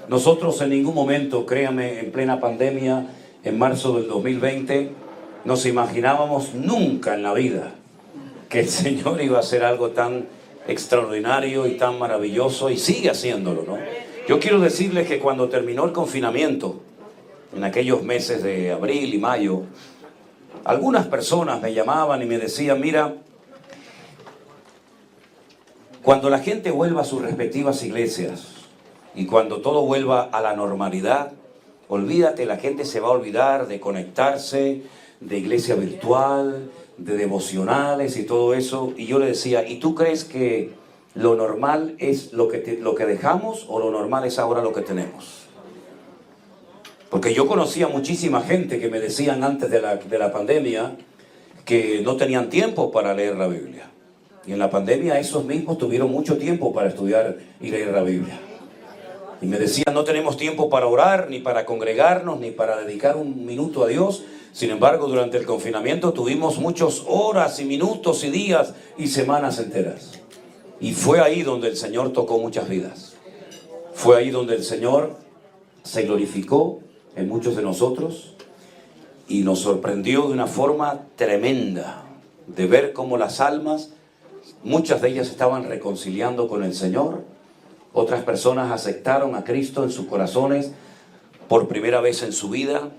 Nosotros en ningún momento, créame, en plena pandemia, en marzo del 2020, nos imaginábamos nunca en la vida que el Señor iba a hacer algo tan extraordinario y tan maravilloso, y sigue haciéndolo, ¿no? Yo quiero decirles que cuando terminó el confinamiento, en aquellos meses de abril y mayo, algunas personas me llamaban y me decían: mira, cuando la gente vuelva a sus respectivas iglesias y cuando todo vuelva a la normalidad, olvídate, la gente se va a olvidar de conectarse, de iglesia virtual, de devocionales y todo eso. Y yo le decía: ¿y tú crees que lo normal es lo que dejamos, o lo normal es ahora lo que tenemos? Porque yo conocía muchísima gente que me decían antes de la pandemia que no tenían tiempo para leer la Biblia. Y en la pandemia esos mismos tuvieron mucho tiempo para estudiar y leer la Biblia. Y me decían: no tenemos tiempo para orar, ni para congregarnos, ni para dedicar un minuto a Dios. Sin embargo, durante el confinamiento tuvimos muchas horas y minutos y días y semanas enteras. Y fue ahí donde el Señor tocó muchas vidas. Fue ahí donde el Señor se glorificó en muchos de nosotros y nos sorprendió de una forma tremenda de ver cómo las almas, muchas de ellas estaban reconciliando con el Señor. Otras personas aceptaron a Cristo en sus corazones por primera vez en su vida.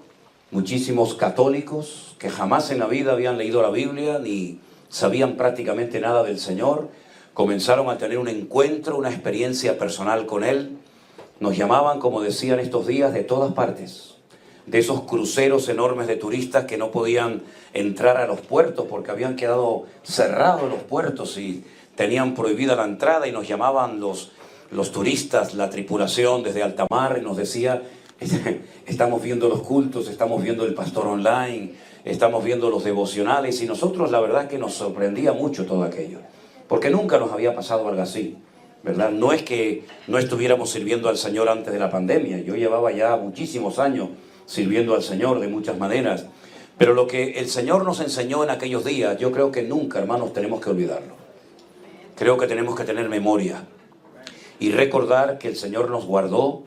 Muchísimos católicos que jamás en la vida habían leído la Biblia ni sabían prácticamente nada del Señor, comenzaron a tener un encuentro, una experiencia personal con Él. Nos llamaban, como decían estos días, de todas partes, de esos cruceros enormes de turistas que no podían entrar a los puertos porque habían quedado cerrados los puertos y tenían prohibida la entrada, y nos llamaban los turistas, la tripulación desde alta mar, y nos decía: estamos viendo los cultos, estamos viendo el pastor online, estamos viendo los devocionales. Y nosotros, la verdad, que nos sorprendía mucho todo aquello, porque nunca nos había pasado algo así, ¿verdad? No es que no estuviéramos sirviendo al Señor antes de la pandemia. Yo llevaba ya muchísimos años sirviendo al Señor de muchas maneras, pero lo que el Señor nos enseñó en aquellos días, yo creo que nunca, hermanos, tenemos que olvidarlo. Creo que tenemos que tener memoria y recordar que el Señor nos guardó,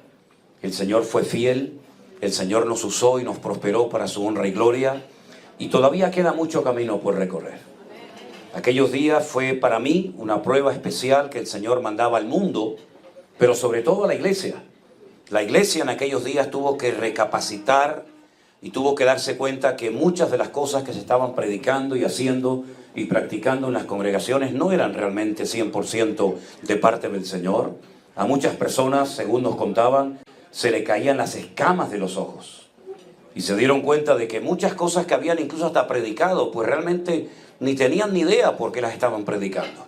el Señor fue fiel, el Señor nos usó y nos prosperó para su honra y gloria, y todavía queda mucho camino por recorrer. Aquellos días fue para mí una prueba especial que el Señor mandaba al mundo, pero sobre todo a la iglesia. La iglesia en aquellos días tuvo que recapacitar y tuvo que darse cuenta que muchas de las cosas que se estaban predicando y haciendo y practicando en las congregaciones no eran realmente 100% de parte del Señor. A muchas personas, según nos contaban, se le caían las escamas de los ojos. Y se dieron cuenta de que muchas cosas que habían incluso hasta predicado, pues realmente ni tenían ni idea por qué las estaban predicando.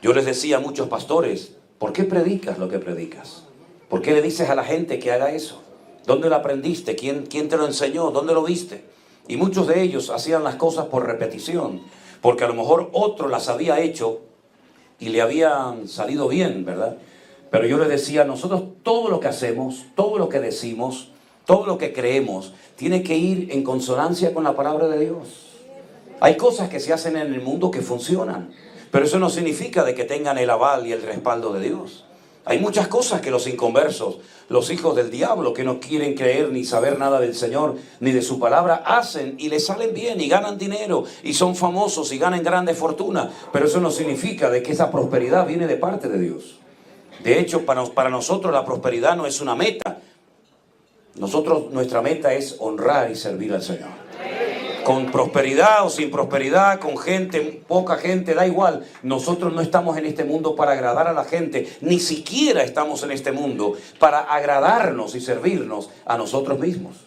Yo les decía a muchos pastores: ¿por qué predicas lo que predicas? ¿Por qué le dices a la gente que haga eso? ¿Dónde lo aprendiste? ¿Quién te lo enseñó? ¿Dónde lo viste? Y muchos de ellos hacían las cosas por repetición, porque a lo mejor otro las había hecho y le habían salido bien, ¿verdad? Pero yo les decía: nosotros todo lo que hacemos, todo lo que decimos, todo lo que creemos, tiene que ir en consonancia con la palabra de Dios. Hay cosas que se hacen en el mundo que funcionan, pero eso no significa de que tengan el aval y el respaldo de Dios. Hay muchas cosas que los inconversos, los hijos del diablo, que no quieren creer ni saber nada del Señor ni de su palabra, hacen y les salen bien y ganan dinero y son famosos y ganan grandes fortunas, pero eso no significa de que esa prosperidad viene de parte de Dios. De hecho, para nosotros la prosperidad no es una meta. Nuestra meta es honrar y servir al Señor. Con prosperidad o sin prosperidad, con gente, poca gente, da igual. Nosotros no estamos en este mundo para agradar a la gente, ni siquiera estamos en este mundo para agradarnos y servirnos a nosotros mismos.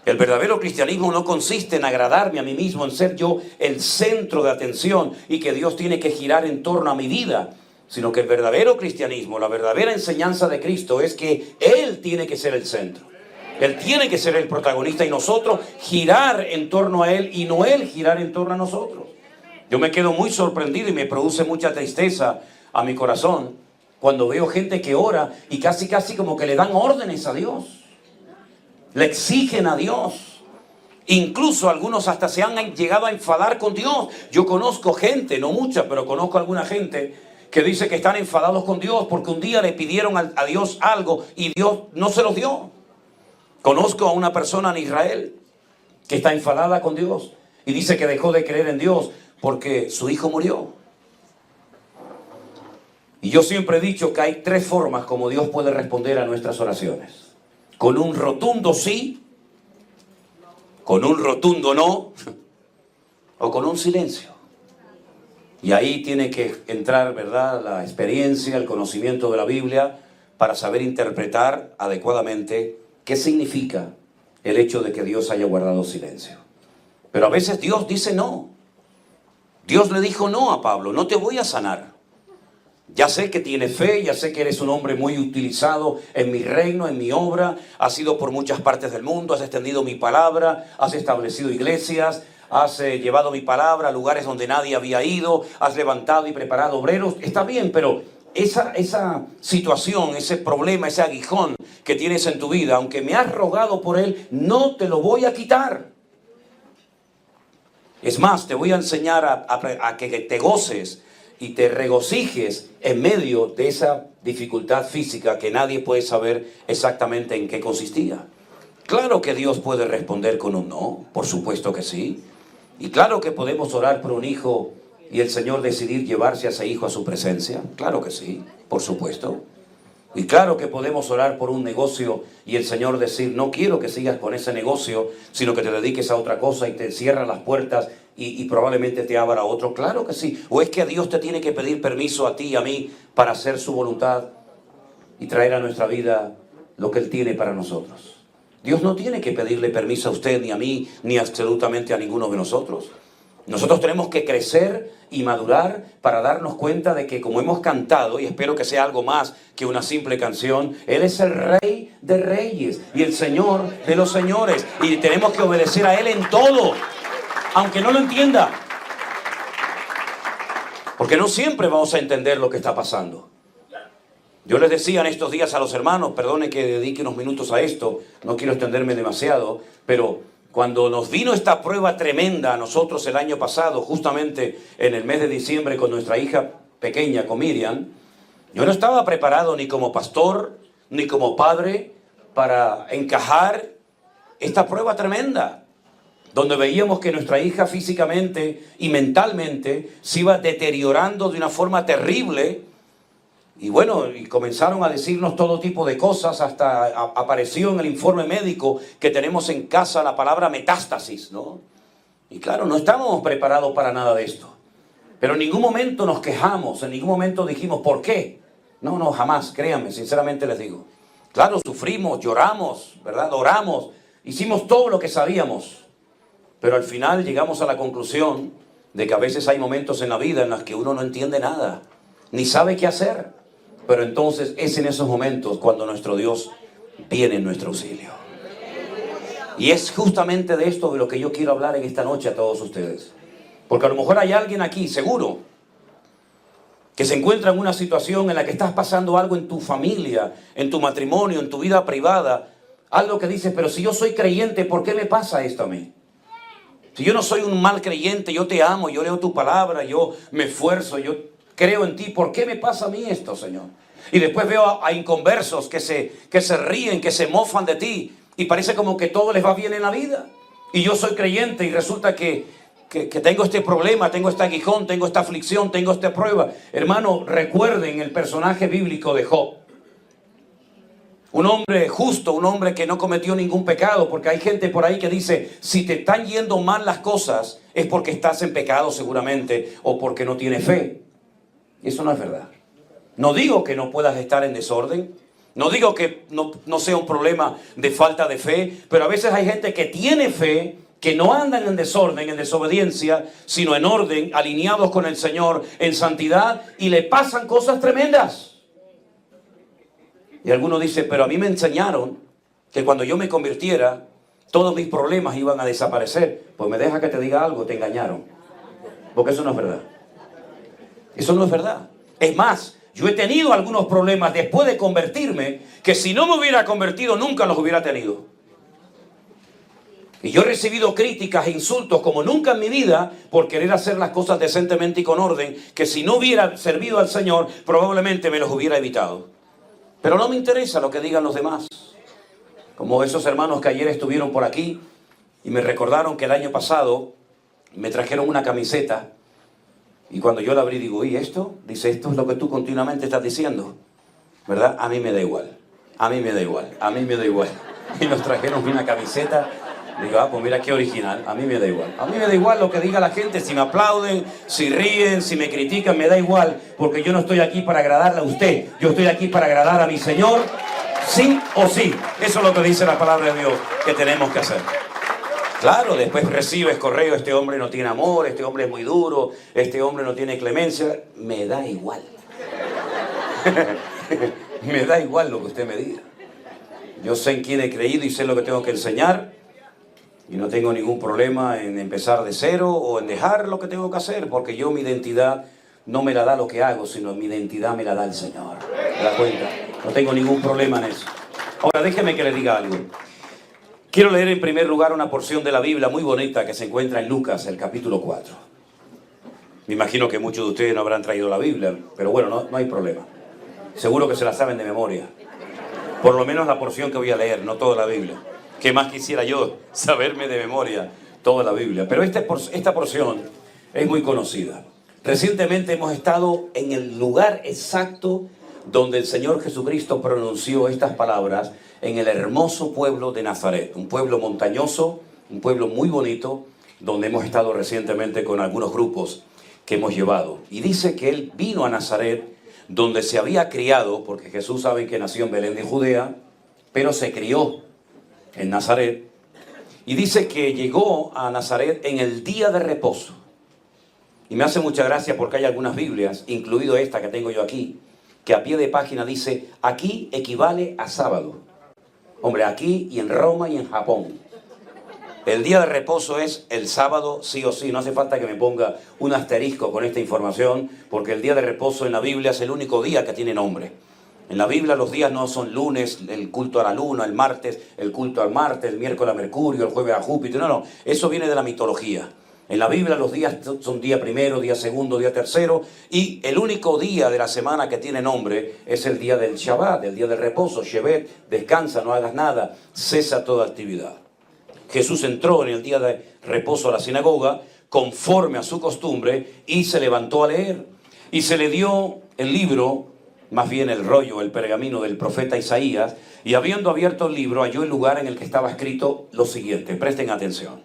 El verdadero cristianismo no consiste en agradarme a mí mismo, en ser yo el centro de atención y que Dios tiene que girar en torno a mi vida, sino que el verdadero cristianismo, la verdadera enseñanza de Cristo es que Él tiene que ser el centro. Él tiene que ser el protagonista y nosotros girar en torno a Él y no Él girar en torno a nosotros. Yo me quedo muy sorprendido y me produce mucha tristeza a mi corazón cuando veo gente que ora y casi como que le dan órdenes a Dios. Le exigen a Dios. Incluso algunos hasta se han llegado a enfadar con Dios. Yo conozco gente, no mucha, pero conozco alguna gente que dice que están enfadados con Dios porque un día le pidieron a Dios algo y Dios no se los dio. Conozco a una persona en Israel que está enfadada con Dios y dice que dejó de creer en Dios porque su hijo murió. Y yo siempre he dicho que hay tres formas como Dios puede responder a nuestras oraciones: con un rotundo sí, con un rotundo no, o con un silencio. Y ahí tiene que entrar, ¿verdad?, la experiencia, el conocimiento de la Biblia para saber interpretar adecuadamente qué significa el hecho de que Dios haya guardado silencio. Pero a veces Dios dice no. Dios le dijo no a Pablo: no te voy a sanar. Ya sé que tienes fe, ya sé que eres un hombre muy utilizado en mi reino, en mi obra. Has ido por muchas partes del mundo, has extendido mi palabra, has establecido iglesias, has llevado mi palabra a lugares donde nadie había ido, has levantado y preparado obreros. Está bien, pero esa situación, ese problema, ese aguijón que tienes en tu vida, aunque me has rogado por él, no te lo voy a quitar. Es más, te voy a enseñar a que te goces y te regocijes en medio de esa dificultad física que nadie puede saber exactamente en qué consistía. Claro que Dios puede responder con un no, por supuesto que sí. Y claro que podemos orar por un hijo y el Señor decidir llevarse a ese hijo a su presencia. Claro que sí, por supuesto. Y claro que podemos orar por un negocio y el Señor decir: no quiero que sigas con ese negocio, sino que te dediques a otra cosa, y te cierra las puertas y probablemente te abra otro. Claro que sí. ¿O es que Dios te tiene que pedir permiso a ti y a mí para hacer su voluntad y traer a nuestra vida lo que Él tiene para nosotros? Dios no tiene que pedirle permiso a usted, ni a mí, ni absolutamente a ninguno de nosotros. Nosotros tenemos que crecer y madurar para darnos cuenta de que, como hemos cantado, y espero que sea algo más que una simple canción, Él es el Rey de Reyes y el Señor de los Señores, y tenemos que obedecer a Él en todo, aunque no lo entienda, porque no siempre vamos a entender lo que está pasando. Yo les decía en estos días a los hermanos, perdone que dedique unos minutos a esto, no quiero extenderme demasiado, pero cuando nos vino esta prueba tremenda a nosotros el año pasado, justamente en el mes de diciembre con nuestra hija pequeña, con Miriam, yo no estaba preparado ni como pastor, ni como padre para encajar esta prueba tremenda, donde veíamos que nuestra hija físicamente y mentalmente se iba deteriorando de una forma terrible. Y bueno, y comenzaron a decirnos todo tipo de cosas, hasta apareció en el informe médico que tenemos en casa la palabra metástasis, ¿no? Y claro, no estábamos preparados para nada de esto. Pero en ningún momento nos quejamos, en ningún momento dijimos, ¿por qué? No, jamás, créanme, sinceramente les digo. Claro, sufrimos, lloramos, ¿verdad? Oramos, hicimos todo lo que sabíamos. Pero al final llegamos a la conclusión de que a veces hay momentos en la vida en los que uno no entiende nada, ni sabe qué hacer. Pero entonces es en esos momentos cuando nuestro Dios viene en nuestro auxilio. Y es justamente de esto de lo que yo quiero hablar en esta noche a todos ustedes. Porque a lo mejor hay alguien aquí, seguro, que se encuentra en una situación en la que estás pasando algo en tu familia, en tu matrimonio, en tu vida privada. Algo que dices: pero si yo soy creyente, ¿por qué me pasa esto a mí? Si yo no soy un mal creyente, yo te amo, yo leo tu palabra, yo me esfuerzo, yo creo en ti, ¿por qué me pasa a mí esto, Señor? Y después veo a inconversos que se ríen, que se mofan de ti, y parece como que todo les va bien en la vida. Y yo soy creyente y resulta que tengo este problema, tengo este aguijón, tengo esta aflicción, tengo esta prueba. Hermano, recuerden el personaje bíblico de Job. Un hombre justo, un hombre que no cometió ningún pecado, porque hay gente por ahí que dice: si te están yendo mal las cosas, es porque estás en pecado seguramente, o porque no tienes fe. Y eso no es verdad. No digo que no puedas estar en desorden, no digo que no sea un problema de falta de fe, pero a veces hay gente que tiene fe, que no andan en desorden, en desobediencia, sino en orden, alineados con el Señor, en santidad, y le pasan cosas tremendas. Y algunos dicen: pero a mí me enseñaron que cuando yo me convirtiera, todos mis problemas iban a desaparecer. Pues me deja que te diga algo: te engañaron. Porque eso no es verdad. Eso no es verdad. Es más, yo he tenido algunos problemas después de convertirme, que si no me hubiera convertido nunca los hubiera tenido. Y yo he recibido críticas e insultos como nunca en mi vida por querer hacer las cosas decentemente y con orden, que si no hubiera servido al Señor, probablemente me los hubiera evitado. Pero no me interesa lo que digan los demás. Como esos hermanos que ayer estuvieron por aquí y me recordaron que el año pasado me trajeron una camiseta y cuando yo la abrí digo, ¿y esto? Dice, esto es lo que tú continuamente estás diciendo, ¿verdad? A mí me da igual, a mí me da igual, a mí me da igual. Y nos trajeron una camiseta. Digo, pues mira qué original, a mí me da igual. A mí me da igual lo que diga la gente, si me aplauden, si ríen, si me critican, me da igual, porque yo no estoy aquí para agradarle a usted, yo estoy aquí para agradar a mi Señor, sí o sí. Eso es lo que dice la palabra de Dios que tenemos que hacer. Claro, después recibes correo, este hombre no tiene amor, este hombre es muy duro, este hombre no tiene clemencia. Me da igual. Me da igual lo que usted me diga. Yo sé en quién he creído y sé lo que tengo que enseñar. Y no tengo ningún problema en empezar de cero o en dejar lo que tengo que hacer, porque yo mi identidad no me la da lo que hago, sino mi identidad me la da el Señor. ¿Te das cuenta? No tengo ningún problema en eso. Ahora déjeme que le diga algo. Quiero leer en primer lugar una porción de la Biblia muy bonita que se encuentra en Lucas, el capítulo 4. Me imagino que muchos de ustedes no habrán traído la Biblia, pero bueno, no hay problema. Seguro que se la saben de memoria. Por lo menos la porción que voy a leer, no toda la Biblia. ¿Qué más quisiera yo saberme de memoria toda la Biblia? Pero esta porción es muy conocida. Recientemente hemos estado en el lugar exacto donde el Señor Jesucristo pronunció estas palabras, en el hermoso pueblo de Nazaret. Un pueblo montañoso, un pueblo muy bonito, donde hemos estado recientemente con algunos grupos que hemos llevado. Y dice que Él vino a Nazaret, donde se había criado, porque Jesús sabe que nació en Belén de Judea, pero se crió en Nazaret, y dice que llegó a Nazaret en el día de reposo. Y me hace mucha gracia porque hay algunas Biblias, incluido esta que tengo yo aquí, que a pie de página dice, aquí equivale a sábado. Hombre, aquí y en Roma y en Japón. El día de reposo es el sábado sí o sí. No hace falta que me ponga un asterisco con esta información, porque el día de reposo en la Biblia es el único día que tiene nombre. En la Biblia los días no son lunes, el culto a la luna, el martes, el culto al Marte, el miércoles a Mercurio, el jueves a Júpiter. No, eso viene de la mitología. En la Biblia los días son día primero, día segundo, día tercero, y el único día de la semana que tiene nombre es el día del Shabbat, el día del reposo. Shevet, descansa, no hagas nada, cesa toda actividad. Jesús entró en el día de reposo a la sinagoga, conforme a su costumbre, y se levantó a leer. Y se le dio el libro, más bien el rollo, el pergamino del profeta Isaías, y habiendo abierto el libro, halló el lugar en el que estaba escrito lo siguiente. Presten atención.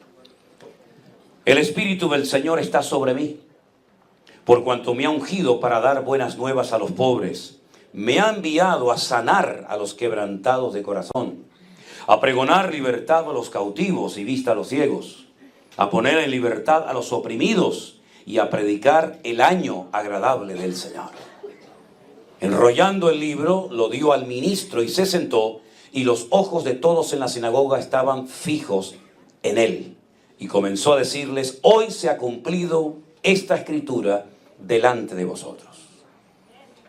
El Espíritu del Señor está sobre mí, por cuanto me ha ungido para dar buenas nuevas a los pobres. Me ha enviado a sanar a los quebrantados de corazón, a pregonar libertad a los cautivos y vista a los ciegos, a poner en libertad a los oprimidos y a predicar el año agradable del Señor. Enrollando el libro, lo dio al ministro y se sentó, y los ojos de todos en la sinagoga estaban fijos en él. Y comenzó a decirles, hoy se ha cumplido esta escritura delante de vosotros.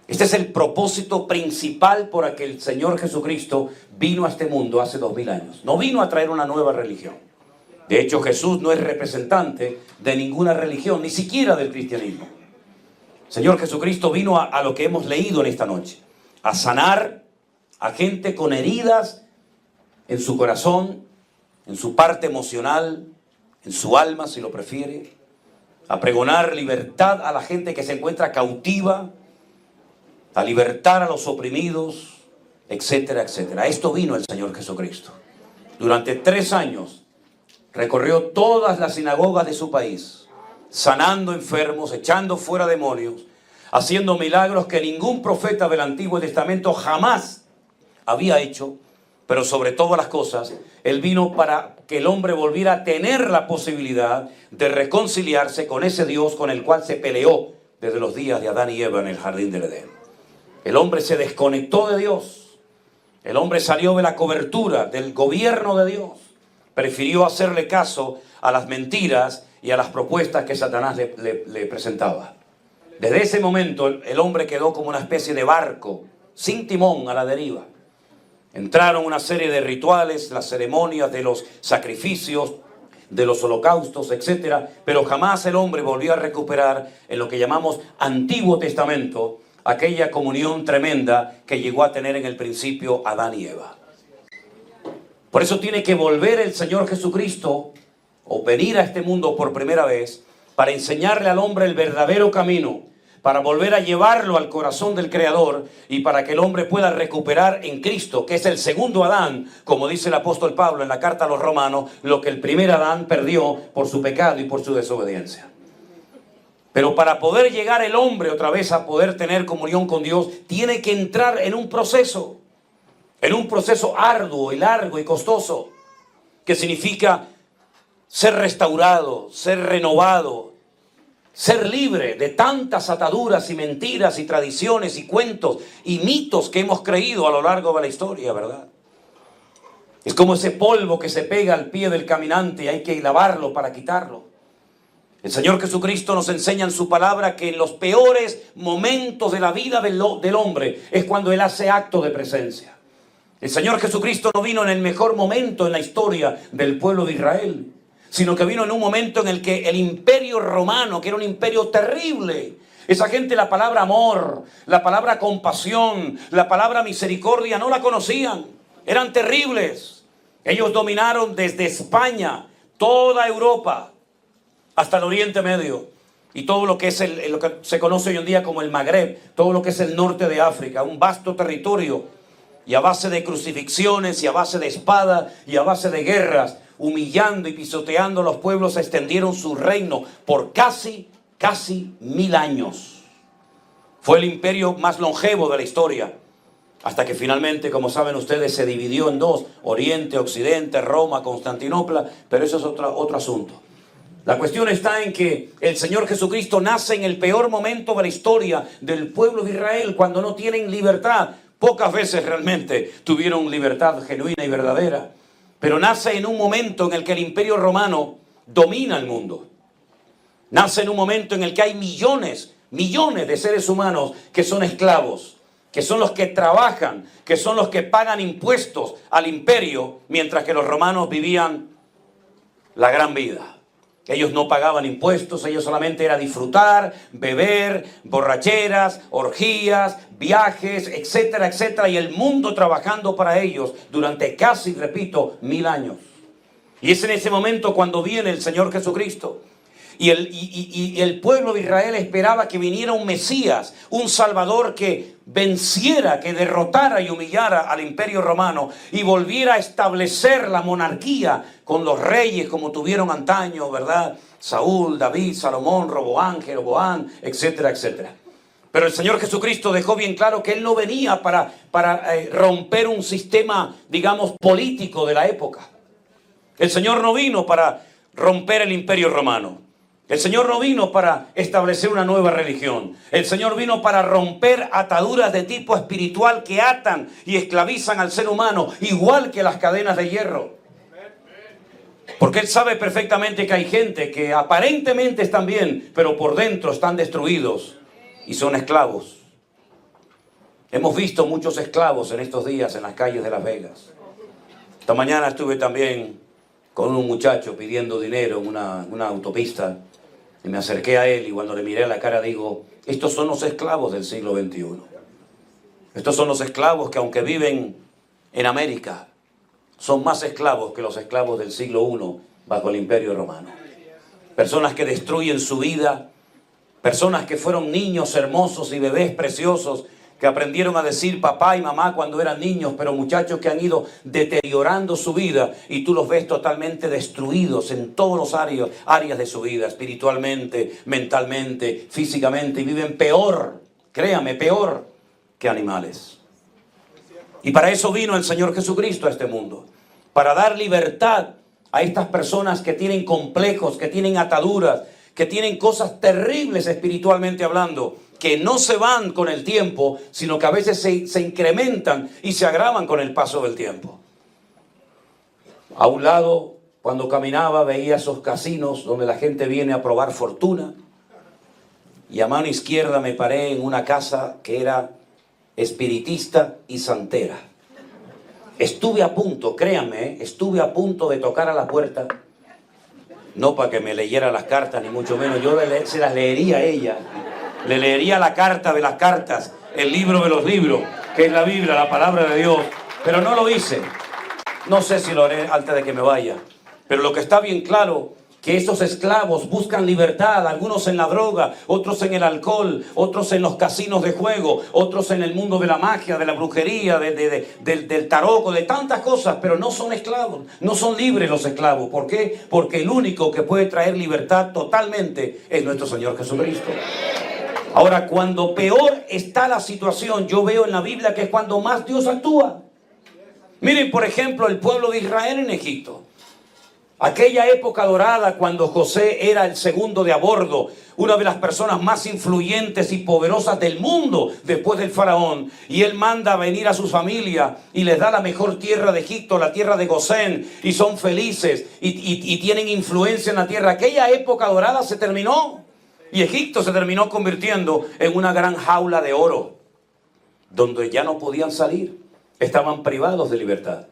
Este es el propósito principal por el que el Señor Jesucristo vino a este mundo hace 2000 años. No vino a traer una nueva religión. De hecho, Jesús no es representante de ninguna religión, ni siquiera del cristianismo. El Señor Jesucristo vino a lo que hemos leído en esta noche, a sanar a gente con heridas en su corazón, en su parte emocional, en su alma, si lo prefiere, a pregonar libertad a la gente que se encuentra cautiva, a libertar a los oprimidos, etcétera, etcétera. A esto vino el Señor Jesucristo. Durante 3 años recorrió todas las sinagogas de su país, sanando enfermos, echando fuera demonios, haciendo milagros que ningún profeta del Antiguo Testamento jamás había hecho. Pero sobre todas las cosas, Él vino para que el hombre volviera a tener la posibilidad de reconciliarse con ese Dios con el cual se peleó desde los días de Adán y Eva en el jardín del Edén. El hombre se desconectó de Dios. El hombre salió de la cobertura del gobierno de Dios. Prefirió hacerle caso a las mentiras y a las propuestas que Satanás le presentaba. Desde ese momento el hombre quedó como una especie de barco sin timón a la deriva. Entraron una serie de rituales, las ceremonias de los sacrificios, de los holocaustos, etcétera, pero jamás el hombre volvió a recuperar en lo que llamamos Antiguo Testamento aquella comunión tremenda que llegó a tener en el principio Adán y Eva. Por eso tiene que volver el Señor Jesucristo o venir a este mundo por primera vez para enseñarle al hombre el verdadero camino, para volver a llevarlo al corazón del Creador y para que el hombre pueda recuperar en Cristo, que es el segundo Adán, como dice el apóstol Pablo en la carta a los Romanos, lo que el primer Adán perdió por su pecado y por su desobediencia. Pero para poder llegar el hombre otra vez a poder tener comunión con Dios, tiene que entrar en un proceso arduo y largo y costoso, que significa ser restaurado, ser renovado, ser libre de tantas ataduras y mentiras y tradiciones y cuentos y mitos que hemos creído a lo largo de la historia, ¿verdad? Es como ese polvo que se pega al pie del caminante y hay que lavarlo para quitarlo. El Señor Jesucristo nos enseña en su palabra que en los peores momentos de la vida del hombre es cuando Él hace acto de presencia. El Señor Jesucristo no vino en el mejor momento en la historia del pueblo de Israel, sino que vino en un momento en el que el imperio romano, que era un imperio terrible, esa gente la palabra amor, la palabra compasión, la palabra misericordia no la conocían, eran terribles. Ellos dominaron desde España, toda Europa, hasta el Oriente Medio, y todo lo que es lo que se conoce hoy en día como el Magreb, todo lo que es el norte de África, un vasto territorio, y a base de crucifixiones, y a base de espada, y a base de guerras, humillando y pisoteando a los pueblos, extendieron su reino por casi 1000 años. Fue el imperio más longevo de la historia, hasta que finalmente, como saben ustedes, se dividió en dos: Oriente, Occidente, Roma, Constantinopla, pero eso es otro asunto. La cuestión está en que el Señor Jesucristo nace en el peor momento de la historia del pueblo de Israel, cuando no tienen libertad. Pocas veces realmente tuvieron libertad genuina y verdadera. Pero nace en un momento en el que el imperio romano domina el mundo. Nace en un momento en el que hay millones de seres humanos que son esclavos, que son los que trabajan, que son los que pagan impuestos al imperio, mientras que los romanos vivían la gran vida. Ellos no pagaban impuestos, ellos solamente era disfrutar, beber, borracheras, orgías, viajes, etcétera, etcétera. Y el mundo trabajando para ellos durante casi, repito, 1000 años. Y es en ese momento cuando viene el Señor Jesucristo. Y el pueblo de Israel esperaba que viniera un Mesías, un Salvador que venciera, que derrotara y humillara al imperio romano y volviera a establecer la monarquía con los reyes como tuvieron antaño, ¿verdad? Saúl, David, Salomón, Roboán, Jeroboam, etcétera, etcétera. Pero el Señor Jesucristo dejó bien claro que Él no venía para romper un sistema, digamos, político de la época. El Señor no vino para romper el imperio romano. El Señor no vino para establecer una nueva religión. El Señor vino para romper ataduras de tipo espiritual que atan y esclavizan al ser humano, igual que las cadenas de hierro. Porque Él sabe perfectamente que hay gente que aparentemente están bien, pero por dentro están destruidos y son esclavos. Hemos visto muchos esclavos en estos días en las calles de Las Vegas. Esta mañana estuve también con un muchacho pidiendo dinero en una autopista. Y me acerqué a él y cuando le miré a la cara digo, estos son los esclavos del siglo XXI. Estos son los esclavos que aunque viven en América, son más esclavos que los esclavos del siglo I bajo el imperio romano. Personas que destruyen su vida, personas que fueron niños hermosos y bebés preciosos, que aprendieron a decir papá y mamá cuando eran niños, pero muchachos que han ido deteriorando su vida y tú los ves totalmente destruidos en todos los áreas de su vida, espiritualmente, mentalmente, físicamente, y viven peor, créame, peor que animales. Y para eso vino el Señor Jesucristo a este mundo, para dar libertad a estas personas que tienen complejos, que tienen ataduras, que tienen cosas terribles espiritualmente hablando, que no se van con el tiempo, sino que a veces se incrementan y se agravan con el paso del tiempo. A un lado, cuando caminaba, veía esos casinos donde la gente viene a probar fortuna. Y a mano izquierda me paré en una casa que era espiritista y santera. Estuve a punto, créanme, estuve a punto de tocar a la puerta. No para que me leyera las cartas, ni mucho menos. Yo se las leería a ella. Le leería la carta de las cartas, el libro de los libros, que es la Biblia, la palabra de Dios. Pero no lo hice. No sé si lo haré antes de que me vaya. Pero lo que está bien claro, que esos esclavos buscan libertad, algunos en la droga, otros en el alcohol, otros en los casinos de juego, otros en el mundo de la magia, de la brujería, del tarot, de tantas cosas, pero no son esclavos, no son libres los esclavos. ¿Por qué? Porque el único que puede traer libertad totalmente es nuestro Señor Jesucristo. Ahora, cuando peor está la situación, yo veo en la Biblia que es cuando más Dios actúa. Miren, por ejemplo, el pueblo de Israel en Egipto. Aquella época dorada cuando José era el segundo de a bordo, una de las personas más influyentes y poderosas del mundo después del faraón, y él manda a venir a su familia y les da la mejor tierra de Egipto, la tierra de Gosén, y son felices y tienen influencia en la tierra. Aquella época dorada se terminó y Egipto se terminó convirtiendo en una gran jaula de oro donde ya no podían salir, estaban privados de libertad.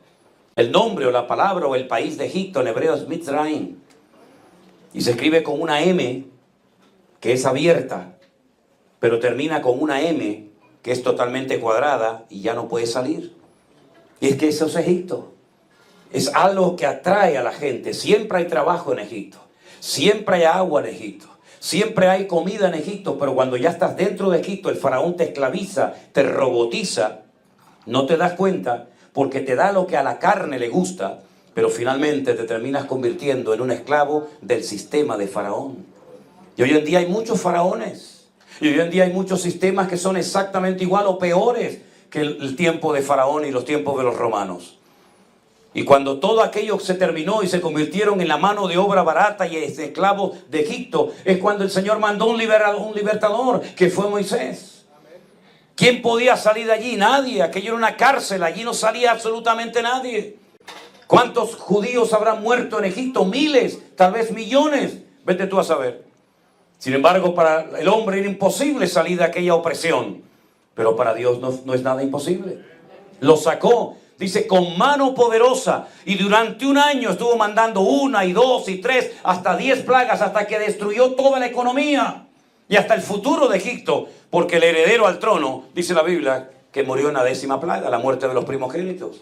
El nombre o la palabra o el país de Egipto en hebreo es Mitzrayim. Y se escribe con una M que es abierta, pero termina con una M que es totalmente cuadrada y ya no puede salir. Y es que eso es Egipto. Es algo que atrae a la gente. Siempre hay trabajo en Egipto. Siempre hay agua en Egipto. Siempre hay comida en Egipto. Pero cuando ya estás dentro de Egipto, el faraón te esclaviza, te robotiza. No te das cuenta, porque te da lo que a la carne le gusta, pero finalmente te terminas convirtiendo en un esclavo del sistema de faraón. Y hoy en día hay muchos faraones, y hoy en día hay muchos sistemas que son exactamente igual o peores que el tiempo de faraón y los tiempos de los romanos. Y cuando todo aquello se terminó y se convirtieron en la mano de obra barata y esclavos de Egipto, es cuando el Señor mandó un libertador, que fue Moisés. ¿Quién podía salir de allí? Nadie. Aquello era una cárcel. Allí no salía absolutamente nadie. ¿Cuántos judíos habrán muerto en Egipto? Miles, tal vez millones. Vete tú a saber. Sin embargo, para el hombre era imposible salir de aquella opresión. Pero para Dios no es nada imposible. Lo sacó, dice, con mano poderosa. Y durante un año estuvo mandando 1 y 2 y 3, hasta 10 plagas, hasta que destruyó toda la economía. Y hasta el futuro de Egipto, porque el heredero al trono, dice la Biblia, que murió en la 10ª plaga, la muerte de los primogénitos.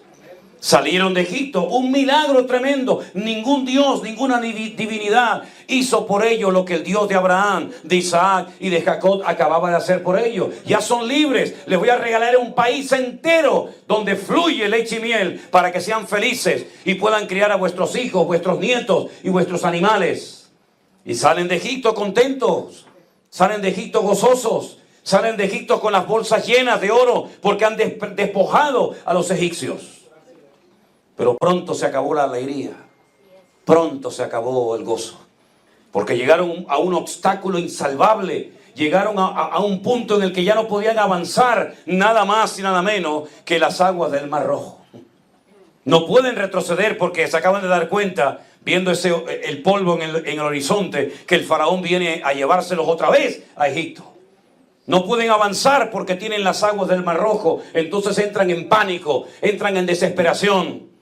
Salieron de Egipto, un milagro tremendo. Ningún Dios, ninguna divinidad hizo por ellos lo que el Dios de Abraham, de Isaac y de Jacob acababa de hacer por ellos. Ya son libres. Les voy a regalar un país entero donde fluye leche y miel para que sean felices y puedan criar a vuestros hijos, vuestros nietos y vuestros animales. Y salen de Egipto contentos. Salen de Egipto gozosos, salen de Egipto con las bolsas llenas de oro porque han despojado a los egipcios. Pero pronto se acabó la alegría, pronto se acabó el gozo, porque llegaron a un obstáculo insalvable, llegaron a un punto en el que ya no podían avanzar nada más y nada menos que las aguas del Mar Rojo. No pueden retroceder porque se acaban de dar cuenta, viendo el polvo en el horizonte, que el faraón viene a llevárselos otra vez a Egipto. No pueden avanzar porque tienen las aguas del Mar Rojo. Entonces entran en pánico, entran en desesperación.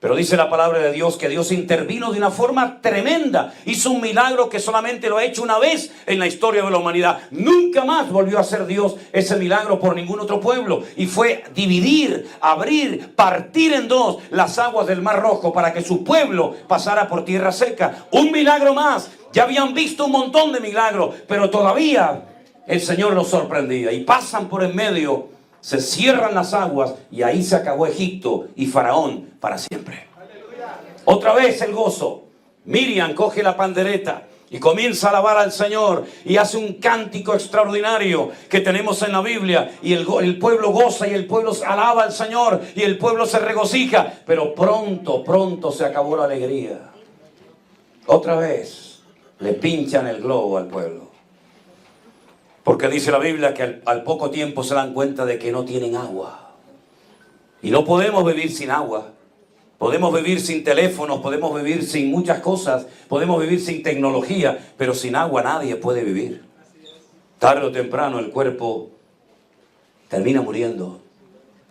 Pero dice la palabra de Dios que Dios intervino de una forma tremenda. Hizo un milagro que solamente lo ha hecho una vez en la historia de la humanidad. Nunca más volvió a hacer Dios ese milagro por ningún otro pueblo. Y fue dividir, abrir, partir en dos las aguas del Mar Rojo para que su pueblo pasara por tierra seca. Un milagro más. Ya habían visto un montón de milagros, pero todavía el Señor los sorprendía. Y pasan por en medio. Se cierran las aguas y ahí se acabó Egipto y Faraón para siempre. Otra vez el gozo. Miriam coge la pandereta y comienza a alabar al Señor y hace un cántico extraordinario que tenemos en la Biblia. Y el pueblo goza y el pueblo alaba al Señor y el pueblo se regocija. Pero pronto se acabó la alegría. Otra vez le pinchan el globo al pueblo. Porque dice la Biblia que al poco tiempo se dan cuenta de que no tienen agua. Y no podemos vivir sin agua. Podemos vivir sin teléfonos, podemos vivir sin muchas cosas, podemos vivir sin tecnología, pero sin agua nadie puede vivir. Tarde o temprano el cuerpo termina muriendo,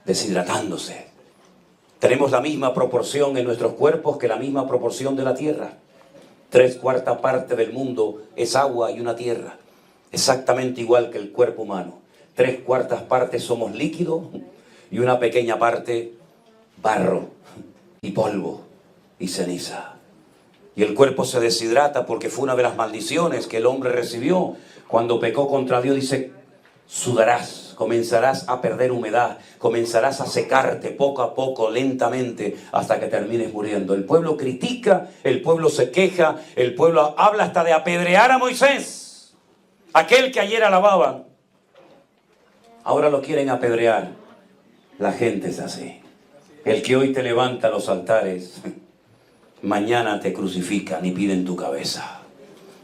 deshidratándose. Tenemos la misma proporción en nuestros cuerpos que la misma proporción de la tierra. 3/4 parte del mundo es agua y una tierra. Exactamente igual que el cuerpo humano. 3/4 partes somos líquido y una pequeña parte barro y polvo y ceniza. Y el cuerpo se deshidrata porque fue una de las maldiciones que el hombre recibió cuando pecó contra Dios. Dice, sudarás, comenzarás a perder humedad, comenzarás a secarte poco a poco, lentamente, hasta que termines muriendo. El pueblo critica, el pueblo se queja, el pueblo habla hasta de apedrear a Moisés, aquel que ayer alababan. Ahora lo quieren apedrear. La gente es así. El que hoy te levanta los altares, mañana te crucifican y piden tu cabeza.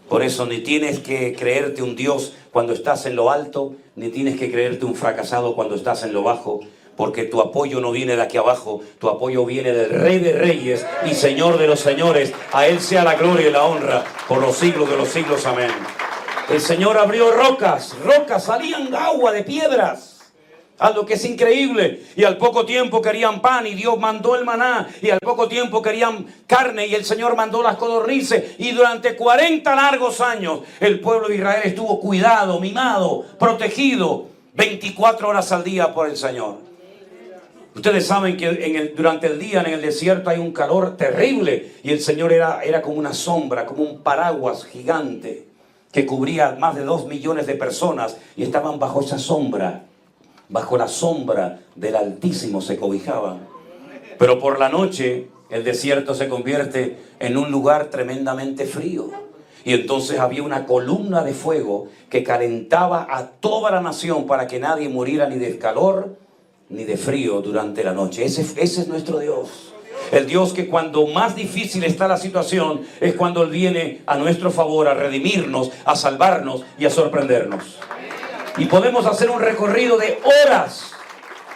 Por eso ni tienes que creerte un Dios cuando estás en lo alto, ni tienes que creerte un fracasado cuando estás en lo bajo, porque tu apoyo no viene de aquí abajo, tu apoyo viene del Rey de Reyes y Señor de los señores. A Él sea la gloria y la honra por los siglos de los siglos. Amén. El Señor abrió rocas, salían agua de piedras. Algo que es increíble. Y al poco tiempo querían pan y Dios mandó el maná. Y al poco tiempo querían carne y el Señor mandó las codornices. Y durante 40 largos años el pueblo de Israel estuvo cuidado, mimado, protegido 24 horas al día por el Señor. Ustedes saben que durante el día en el desierto hay un calor terrible. Y el Señor era como una sombra, como un paraguas gigante que cubría más de 2 millones de personas. Y estaban bajo esa sombra. Bajo la sombra del Altísimo se cobijaban. Pero por la noche el desierto se convierte en un lugar tremendamente frío. Y entonces había una columna de fuego que calentaba a toda la nación para que nadie muriera ni de calor ni de frío durante la noche. Ese es nuestro Dios. El Dios que cuando más difícil está la situación es cuando Él viene a nuestro favor a redimirnos, a salvarnos y a sorprendernos. Y podemos hacer un recorrido de horas,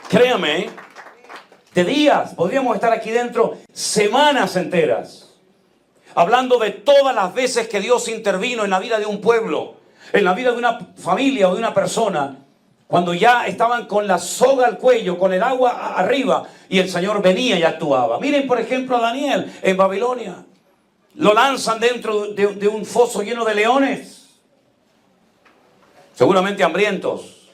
créame, de días. Podríamos estar aquí dentro semanas enteras, hablando de todas las veces que Dios intervino en la vida de un pueblo, en la vida de una familia o de una persona, cuando ya estaban con la soga al cuello, con el agua arriba, y el Señor venía y actuaba. Miren, por ejemplo, a Daniel en Babilonia. Lo lanzan dentro de un foso lleno de leones. Seguramente hambrientos.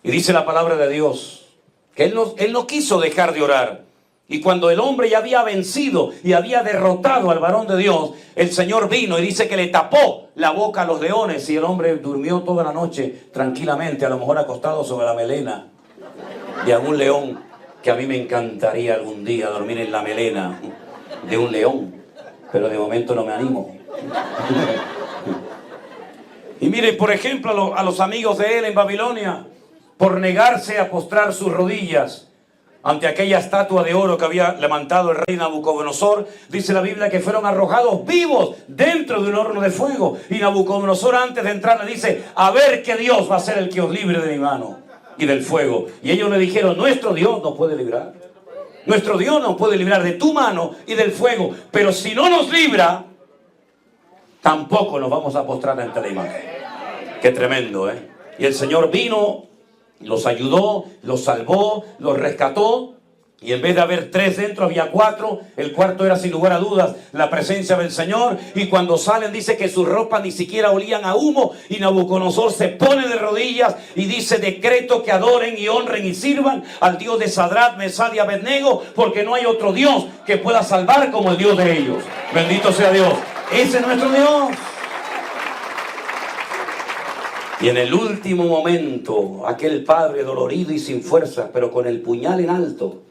Y dice la palabra de Dios que él no quiso dejar de orar. Y cuando el hombre ya había vencido y había derrotado al varón de Dios, el Señor vino y dice que le tapó la boca a los leones. Y el hombre durmió toda la noche tranquilamente, a lo mejor acostado sobre la melena de algún león, que a mí me encantaría algún día dormir en la melena de un león. Pero de momento no me animo. Y miren, por ejemplo, a los amigos de él en Babilonia, por negarse a postrar sus rodillas ante aquella estatua de oro que había levantado el rey Nabucodonosor, dice la Biblia que fueron arrojados vivos dentro de un horno de fuego. Y Nabucodonosor, antes de entrar, le dice, a ver qué Dios va a ser el que os libre de mi mano y del fuego. Y ellos le dijeron, nuestro Dios nos puede librar. Nuestro Dios nos puede librar de tu mano y del fuego. Pero si no nos libra, tampoco nos vamos a postrar ante la imagen. Qué tremendo, ¿eh? Y el Señor vino, los ayudó, los salvó, los rescató. Y en vez de haber 3 dentro, había 4. El cuarto era, sin lugar a dudas, la presencia del Señor. Y cuando salen, dice que sus ropas ni siquiera olían a humo. Y Nabucodonosor se pone de rodillas y dice, decreto que adoren y honren y sirvan al Dios de Sadrach, Mesach y Abednego, porque no hay otro Dios que pueda salvar como el Dios de ellos. Bendito sea Dios. Ese es nuestro Dios. Y en el último momento, aquel padre dolorido y sin fuerza, pero con el puñal en alto,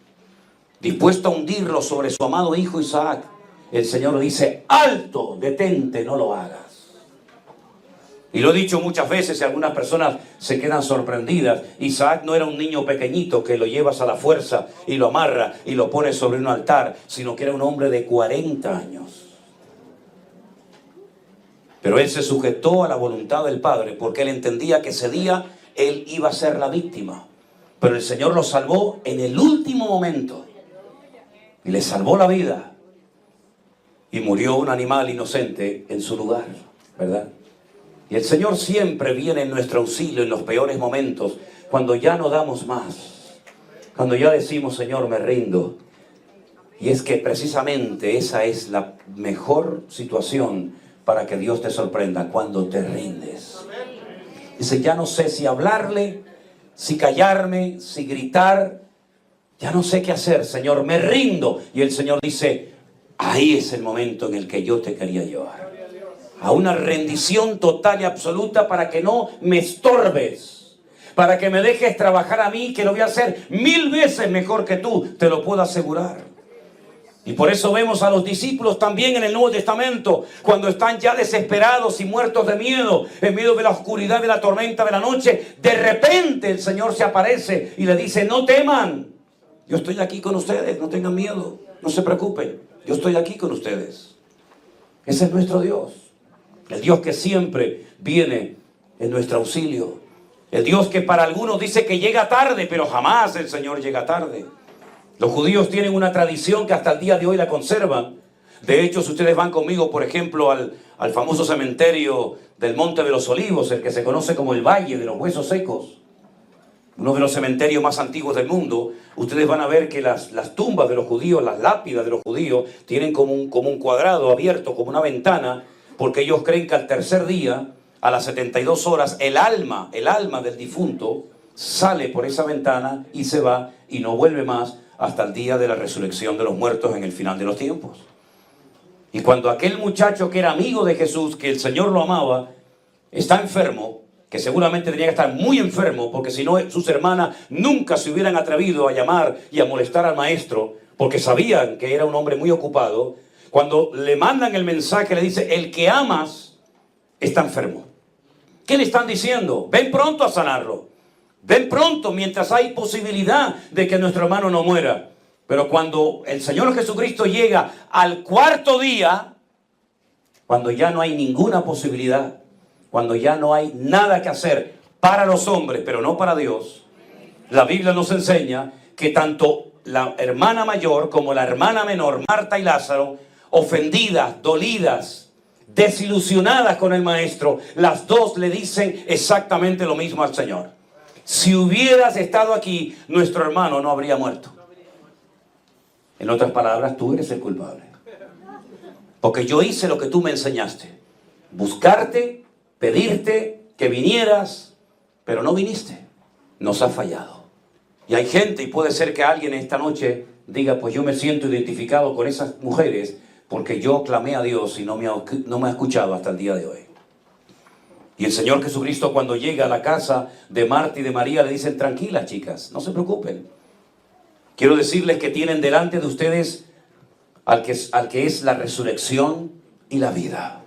dispuesto a hundirlo sobre su amado hijo Isaac, el Señor le dice, alto, detente, no lo hagas. Y lo he dicho muchas veces y algunas personas se quedan sorprendidas. Isaac no era un niño pequeñito que lo llevas a la fuerza y lo amarra y lo pones sobre un altar, sino que era un hombre de 40 años. Pero él se sujetó a la voluntad del Padre porque él entendía que ese día él iba a ser la víctima. Pero el Señor lo salvó en el último momento. Y le salvó la vida. Y murió un animal inocente en su lugar, ¿verdad? Y el Señor siempre viene en nuestro auxilio en los peores momentos, cuando ya no damos más. Cuando ya decimos, Señor, me rindo. Y es que precisamente esa es la mejor situación para que Dios te sorprenda, cuando te rindes. Dice, ya no sé si hablarle, si callarme, si gritar. Ya no sé qué hacer, Señor, me rindo. Y el Señor dice, ahí es el momento en el que yo te quería llevar. A una rendición total y absoluta para que no me estorbes. Para que me dejes trabajar a mí, que lo voy a hacer 1000 veces mejor que tú, te lo puedo asegurar. Y por eso vemos a los discípulos también en el Nuevo Testamento, cuando están ya desesperados y muertos de miedo, en medio de la oscuridad, de la tormenta de la noche, de repente el Señor se aparece y le dice, no teman, yo estoy aquí con ustedes, no tengan miedo, no se preocupen, yo estoy aquí con ustedes. Ese es nuestro Dios, el Dios que siempre viene en nuestro auxilio, el Dios que para algunos dice que llega tarde, pero jamás el Señor llega tarde. Los judíos tienen una tradición que hasta el día de hoy la conservan. De hecho, si ustedes van conmigo, por ejemplo, al famoso cementerio del Monte de los Olivos, el que se conoce como el Valle de los Huesos Secos, uno de los cementerios más antiguos del mundo, ustedes van a ver que las tumbas de los judíos, las lápidas de los judíos, tienen como un cuadrado abierto, como una ventana, porque ellos creen que al tercer día, a las 72 horas, el alma del difunto sale por esa ventana y se va y no vuelve más hasta el día de la resurrección de los muertos en el final de los tiempos. Y cuando aquel muchacho que era amigo de Jesús, que el Señor lo amaba, está enfermo, que seguramente tenía que estar muy enfermo, porque si no sus hermanas nunca se hubieran atrevido a llamar y a molestar al maestro, porque sabían que era un hombre muy ocupado, cuando le mandan el mensaje le dice, el que amas está enfermo. ¿Qué le están diciendo? Ven pronto a sanarlo. Ven pronto mientras hay posibilidad de que nuestro hermano no muera. Pero cuando el Señor Jesucristo llega al cuarto día, cuando ya no hay ninguna posibilidad, cuando ya no hay nada que hacer para los hombres, pero no para Dios, la Biblia nos enseña que tanto la hermana mayor como la hermana menor, Marta y Lázaro, ofendidas, dolidas, desilusionadas con el maestro, las dos le dicen exactamente lo mismo al Señor. Si hubieras estado aquí, nuestro hermano no habría muerto. En otras palabras, tú eres el culpable. Porque yo hice lo que tú me enseñaste. Buscarte, pedirte que vinieras, pero no viniste. Nos ha fallado. Y hay gente, y puede ser que alguien esta noche diga, pues yo me siento identificado con esas mujeres, porque yo clamé a Dios y no me ha escuchado hasta el día de hoy. Y el Señor Jesucristo, cuando llega a la casa de Marta y de María, le dicen, tranquilas chicas, no se preocupen. Quiero decirles que tienen delante de ustedes al que es la resurrección y la vida.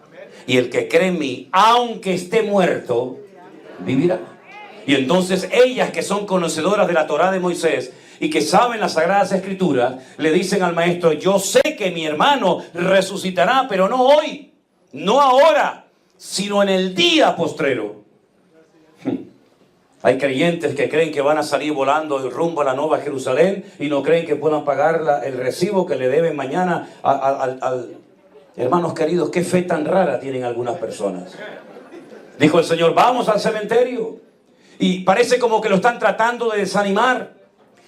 Y el que cree en mí, aunque esté muerto, vivirá. Y entonces ellas, que son conocedoras de la Torá de Moisés y que saben las Sagradas Escrituras, le dicen al maestro, yo sé que mi hermano resucitará, pero no hoy, no ahora, sino en el día postrero. Hay creyentes que creen que van a salir volando el rumbo a la Nueva Jerusalén y no creen que puedan pagar el recibo que le deben mañana al... Hermanos queridos, qué fe tan rara tienen algunas personas. Dijo el Señor, vamos al cementerio. Y parece como que lo están tratando de desanimar.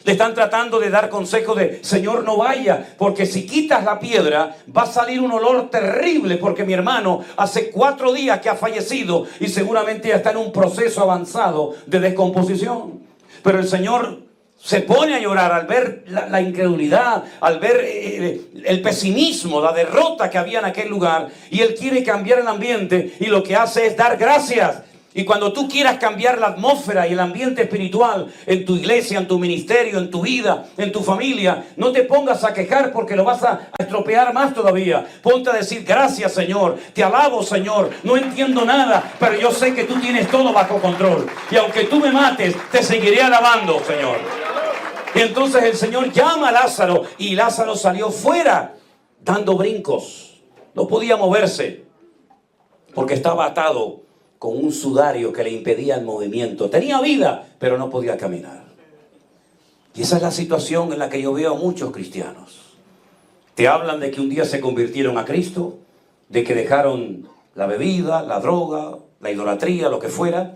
Le están tratando de dar consejo de, Señor, no vaya, porque si quitas la piedra va a salir un olor terrible, porque mi hermano hace 4 días que ha fallecido y seguramente ya está en un proceso avanzado de descomposición. Pero el Señor se pone a llorar al ver la incredulidad, al ver el pesimismo, la derrota que había en aquel lugar, y Él quiere cambiar el ambiente y lo que hace es dar gracias. Y cuando tú quieras cambiar la atmósfera y el ambiente espiritual en tu iglesia, en tu ministerio, en tu vida, en tu familia, no te pongas a quejar porque lo vas a estropear más todavía. Ponte a decir, gracias Señor, te alabo Señor, no entiendo nada, pero yo sé que tú tienes todo bajo control. Y aunque tú me mates, te seguiré alabando, Señor. Y entonces el Señor llama a Lázaro y Lázaro salió fuera dando brincos. No podía moverse porque estaba atado con un sudario que le impedía el movimiento. Tenía vida, pero no podía caminar. Y esa es la situación en la que yo veo a muchos cristianos. Te hablan de que un día se convirtieron a Cristo, de que dejaron la bebida, la droga, la idolatría, lo que fuera,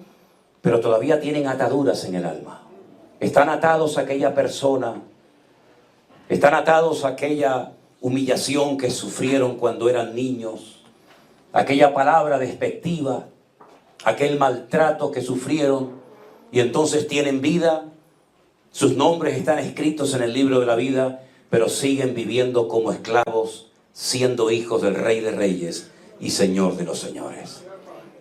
pero todavía tienen ataduras en el alma. Están atados a aquella persona Están atados a aquella humillación que sufrieron cuando eran niños, aquella palabra despectiva, aquel maltrato que sufrieron, y entonces tienen vida, sus nombres están escritos en el libro de la vida, pero siguen viviendo como esclavos, siendo hijos del Rey de Reyes y Señor de los Señores.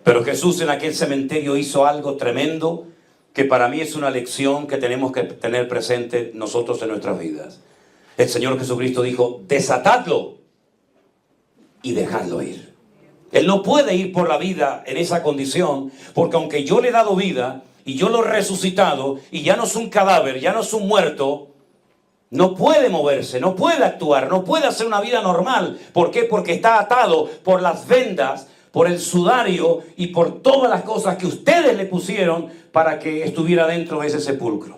Pero Jesús en aquel cementerio hizo algo tremendo, que para mí es una lección que tenemos que tener presente nosotros en nuestras vidas. El Señor Jesucristo dijo: desatadlo y dejadlo ir. Él no puede ir por la vida en esa condición, porque aunque yo le he dado vida y yo lo he resucitado y ya no es un cadáver, ya no es un muerto, no puede moverse, no puede actuar, no puede hacer una vida normal. ¿Por qué? Porque está atado por las vendas, por el sudario y por todas las cosas que ustedes le pusieron para que estuviera dentro de ese sepulcro.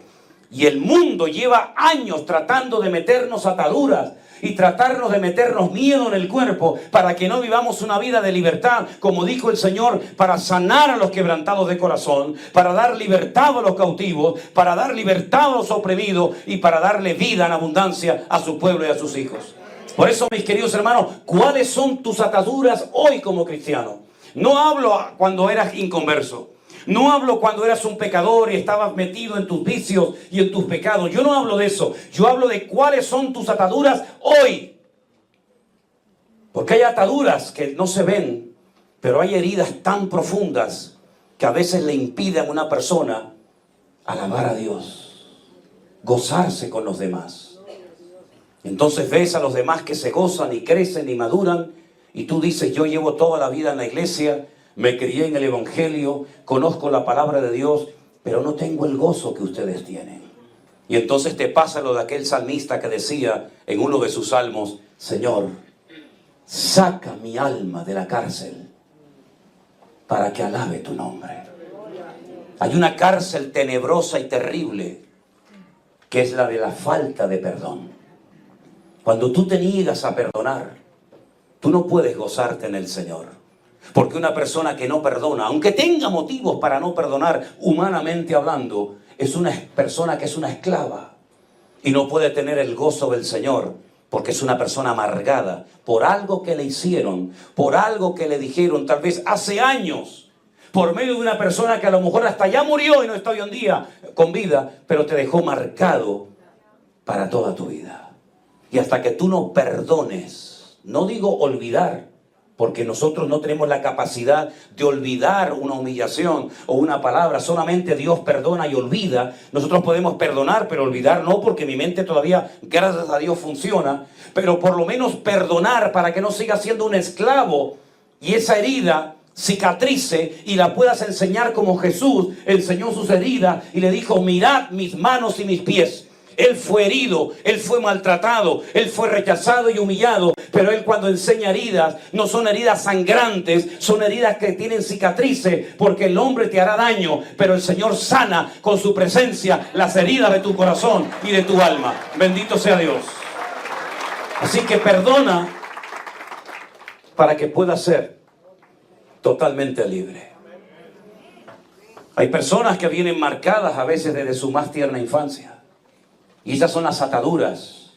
Y el mundo lleva años tratando de meternos ataduras y tratarnos de meternos miedo en el cuerpo para que no vivamos una vida de libertad, como dijo el Señor, para sanar a los quebrantados de corazón, para dar libertad a los cautivos, para dar libertad a los oprimidos y para darle vida en abundancia a su pueblo y a sus hijos. Por eso, mis queridos hermanos, ¿cuáles son tus ataduras hoy como cristiano? No hablo cuando eras inconverso. No hablo cuando eras un pecador y estabas metido en tus vicios y en tus pecados. Yo no hablo de eso. Yo hablo de cuáles son tus ataduras hoy. Porque hay ataduras que no se ven, pero hay heridas tan profundas que a veces le impiden a una persona alabar a Dios, gozarse con los demás. Entonces ves a los demás que se gozan y crecen y maduran, y tú dices: yo llevo toda la vida en la iglesia, me crié en el Evangelio, conozco la palabra de Dios, pero no tengo el gozo que ustedes tienen. Y entonces te pasa lo de aquel salmista que decía en uno de sus salmos: Señor, saca mi alma de la cárcel para que alabe tu nombre. Hay una cárcel tenebrosa y terrible, que es la de la falta de perdón. Cuando tú te niegas a perdonar, tú no puedes gozarte en el Señor. Porque una persona que no perdona, aunque tenga motivos para no perdonar, humanamente hablando, es una persona que es una esclava y no puede tener el gozo del Señor, porque es una persona amargada por algo que le hicieron, por algo que le dijeron tal vez hace años, por medio de una persona que a lo mejor hasta ya murió y no está hoy en día con vida, pero te dejó marcado para toda tu vida. Y hasta que tú no perdones, no digo olvidar, porque nosotros no tenemos la capacidad de olvidar una humillación o una palabra. Solamente Dios perdona y olvida. Nosotros podemos perdonar, pero olvidar no, porque mi mente todavía, gracias a Dios, funciona. Pero por lo menos perdonar para que no siga siendo un esclavo y esa herida cicatrice y la puedas enseñar como Jesús enseñó sus heridas y le dijo: mirad mis manos y mis pies. Él fue herido, Él fue maltratado, Él fue rechazado y humillado, pero Él cuando enseña heridas, no son heridas sangrantes, son heridas que tienen cicatrices, porque el hombre te hará daño, pero el Señor sana con su presencia las heridas de tu corazón y de tu alma. Bendito sea Dios. Así que perdona para que puedas ser totalmente libre. Hay personas que vienen marcadas a veces desde su más tierna infancia. Y esas son las ataduras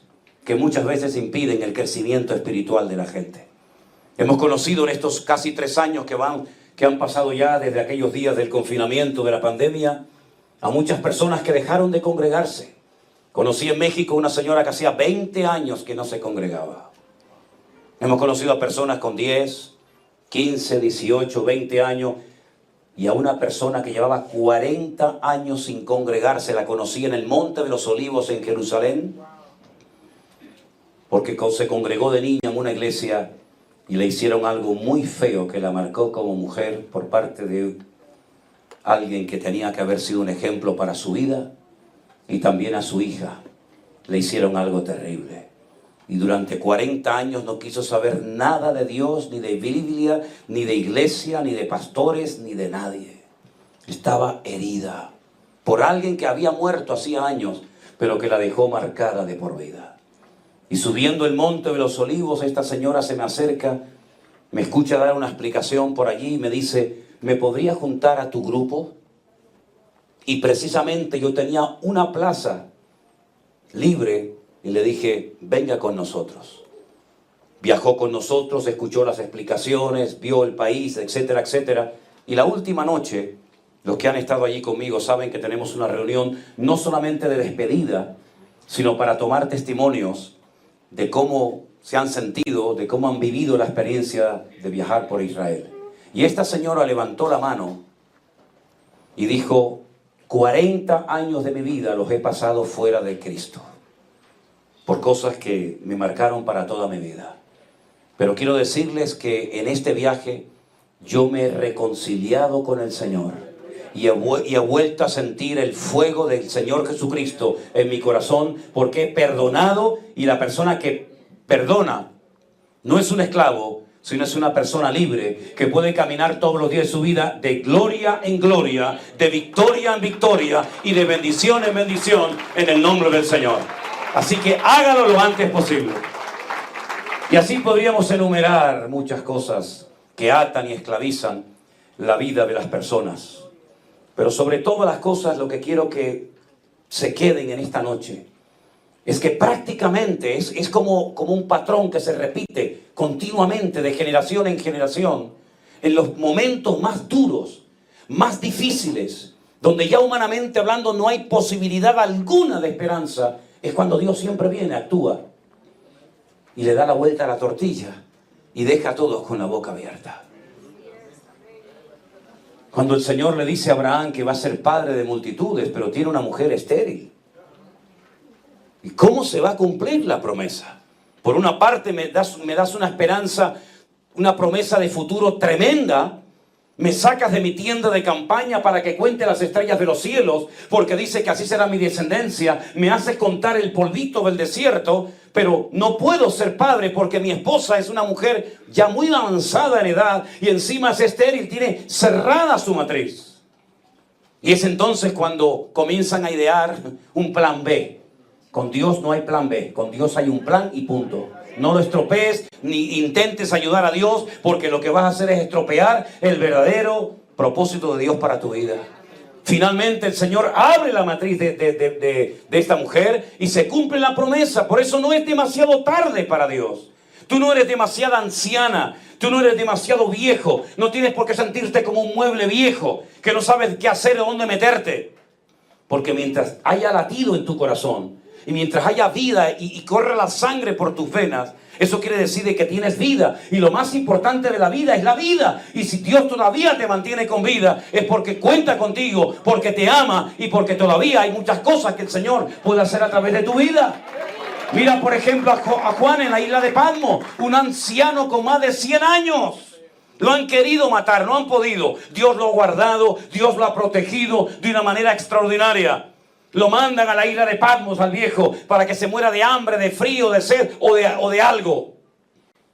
que muchas veces impiden el crecimiento espiritual de la gente. Hemos conocido en estos casi 3 años que han pasado ya desde aquellos días del confinamiento, de la pandemia, a muchas personas que dejaron de congregarse. Conocí en México una señora que hacía 20 años que no se congregaba. Hemos conocido a personas con 10, 15, 18, 20 años, y a una persona que llevaba 40 años sin congregarse. La conocí en el Monte de los Olivos en Jerusalén, porque se congregó de niña en una iglesia y le hicieron algo muy feo que la marcó como mujer por parte de alguien que tenía que haber sido un ejemplo para su vida, y también a su hija le hicieron algo terrible. Y durante 40 años no quiso saber nada de Dios, ni de Biblia, ni de iglesia, ni de pastores, ni de nadie. Estaba herida por alguien que había muerto hacía años, pero que la dejó marcada de por vida. Y subiendo el Monte de los Olivos, esta señora se me acerca, me escucha dar una explicación por allí y me dice: ¿me podría juntar a tu grupo? Y precisamente yo tenía una plaza libre Y le dije, venga con nosotros. Viajó con nosotros, escuchó las explicaciones, vio el país, etcétera, etcétera. Y la última noche, los que han estado allí conmigo saben que tenemos una reunión no solamente de despedida, sino para tomar testimonios de cómo se han sentido, de cómo han vivido la experiencia de viajar por Israel. Y esta señora levantó la mano y dijo, 40 años de mi vida los he pasado fuera de Cristo, por cosas que me marcaron para toda mi vida. Pero quiero decirles que en este viaje yo me he reconciliado con el Señor y he vuelto a sentir el fuego del Señor Jesucristo en mi corazón, porque he perdonado, y la persona que perdona no es un esclavo, sino es una persona libre que puede caminar todos los días de su vida de gloria en gloria, de victoria en victoria y de bendición en bendición en el nombre del Señor. Así que hágalo lo antes posible. Y así podríamos enumerar muchas cosas que atan y esclavizan la vida de las personas. Pero sobre todas las cosas, lo que quiero que se queden en esta noche es que prácticamente es como un patrón que se repite continuamente de generación en generación. En los momentos más duros, más difíciles, donde ya humanamente hablando no hay posibilidad alguna de esperanza, es cuando Dios siempre viene, actúa y le da la vuelta a la tortilla y deja a todos con la boca abierta. Cuando el Señor le dice a Abraham que va a ser padre de multitudes, pero tiene una mujer estéril. ¿Y cómo se va a cumplir la promesa? Por una parte me das una esperanza, una promesa de futuro tremenda. Me sacas de mi tienda de campaña para que cuente las estrellas de los cielos, porque dice que así será mi descendencia. Me haces contar el polvito del desierto, pero no puedo ser padre porque mi esposa es una mujer ya muy avanzada en edad y encima es estéril, tiene cerrada su matriz. Y es entonces cuando comienzan a idear un plan B. Con Dios no hay plan B, con Dios hay un plan y punto. No lo estropees ni intentes ayudar a Dios, porque lo que vas a hacer es estropear el verdadero propósito de Dios para tu vida. Finalmente el Señor abre la matriz de esta mujer y se cumple la promesa. Por eso no es demasiado tarde para Dios. Tú no eres demasiado anciana, tú no eres demasiado viejo. No tienes por qué sentirte como un mueble viejo que no sabes qué hacer o dónde meterte. Porque mientras haya latido en tu corazón, y mientras haya vida y corre la sangre por tus venas, eso quiere decir de que tienes vida. Y lo más importante de la vida es la vida. Y si Dios todavía te mantiene con vida, es porque cuenta contigo, porque te ama y porque todavía hay muchas cosas que el Señor puede hacer a través de tu vida. Mira, por ejemplo, a Juan en la isla de Patmos, un anciano con más de 100 años. Lo han querido matar, no han podido. Dios lo ha guardado, Dios lo ha protegido de una manera extraordinaria. Lo mandan a la isla de Patmos al viejo para que se muera de hambre, de frío, de sed o de algo.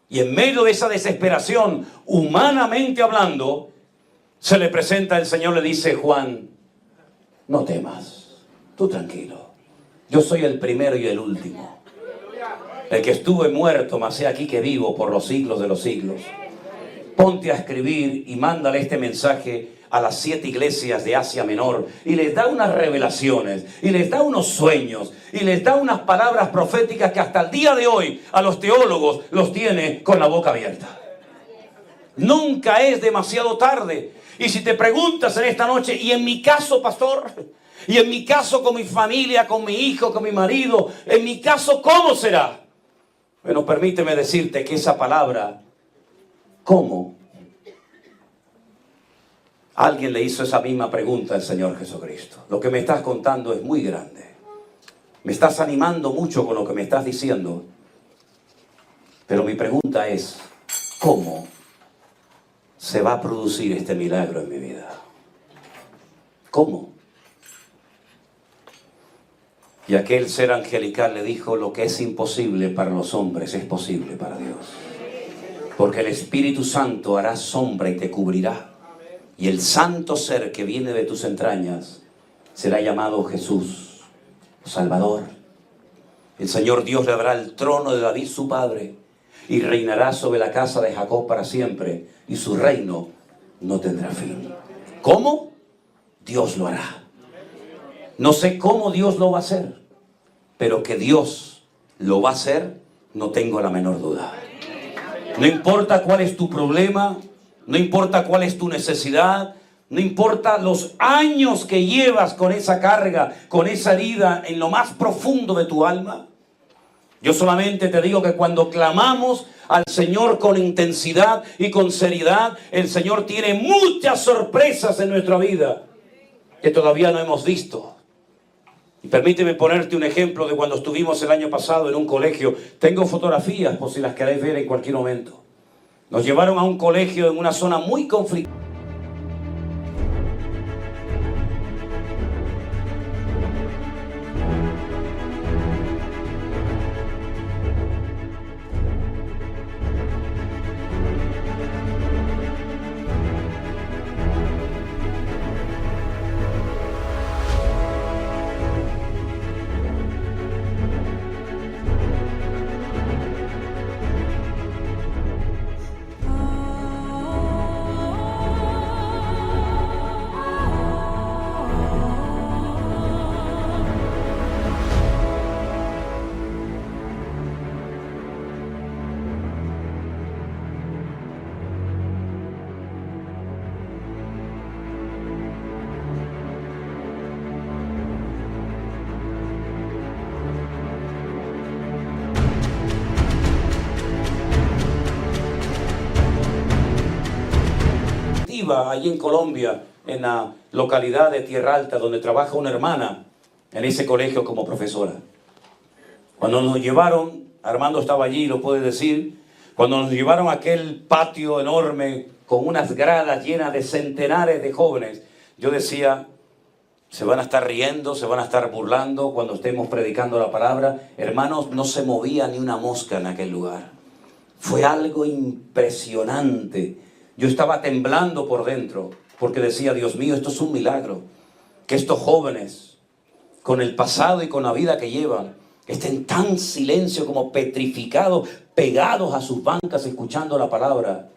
Y en medio de esa desesperación, humanamente hablando, se le presenta el Señor, le dice: Juan, no temas, tú tranquilo. Yo soy el primero y el último. El que estuve muerto, mas he aquí que vivo por los siglos de los siglos. Ponte a escribir y mándale este mensaje a las 7 iglesias de Asia Menor, y les da unas revelaciones, y les da unos sueños, y les da unas palabras proféticas que hasta el día de hoy a los teólogos los tiene con la boca abierta. Nunca es demasiado tarde. Y si te preguntas en esta noche, y en mi caso, pastor, y en mi caso con mi familia, con mi hijo, con mi marido, en mi caso, ¿cómo será? Bueno, permíteme decirte que esa palabra, ¿cómo? Alguien le hizo esa misma pregunta al Señor Jesucristo. Lo que me estás contando es muy grande. Me estás animando mucho con lo que me estás diciendo. Pero mi pregunta es, ¿cómo se va a producir este milagro en mi vida? ¿Cómo? Y aquel ser angelical le dijo: lo que es imposible para los hombres es posible para Dios. Porque el Espíritu Santo hará sombra y te cubrirá. Y el santo ser que viene de tus entrañas será llamado Jesús, Salvador. El Señor Dios le dará el trono de David su padre, y reinará sobre la casa de Jacob para siempre, y su reino no tendrá fin. ¿Cómo? Dios lo hará. No sé cómo Dios lo va a hacer, pero que Dios lo va a hacer, no tengo la menor duda. No importa cuál es tu problema, no importa cuál es tu necesidad, no importa los años que llevas con esa carga, con esa herida en lo más profundo de tu alma. Yo solamente te digo que cuando clamamos al Señor con intensidad y con seriedad, el Señor tiene muchas sorpresas en nuestra vida que todavía no hemos visto. Y permíteme ponerte un ejemplo de cuando estuvimos el año pasado en un colegio. Tengo fotografías por si las queréis ver en cualquier momento. Nos llevaron a un colegio en una zona muy conflictiva. Allí en Colombia, en la localidad de Tierra Alta, donde trabaja una hermana en ese colegio como profesora. Cuando nos llevaron, Armando estaba allí, lo puede decir, cuando nos llevaron a aquel patio enorme con unas gradas llenas de centenares de jóvenes, yo decía, se van a estar riendo, se van a estar burlando cuando estemos predicando la palabra. Hermanos, no se movía ni una mosca en aquel lugar. Fue algo impresionante. Yo estaba temblando por dentro, porque decía, Dios mío, esto es un milagro. Que estos jóvenes, con el pasado y con la vida que llevan, estén tan silencio como petrificados, pegados a sus bancas, escuchando la palabra.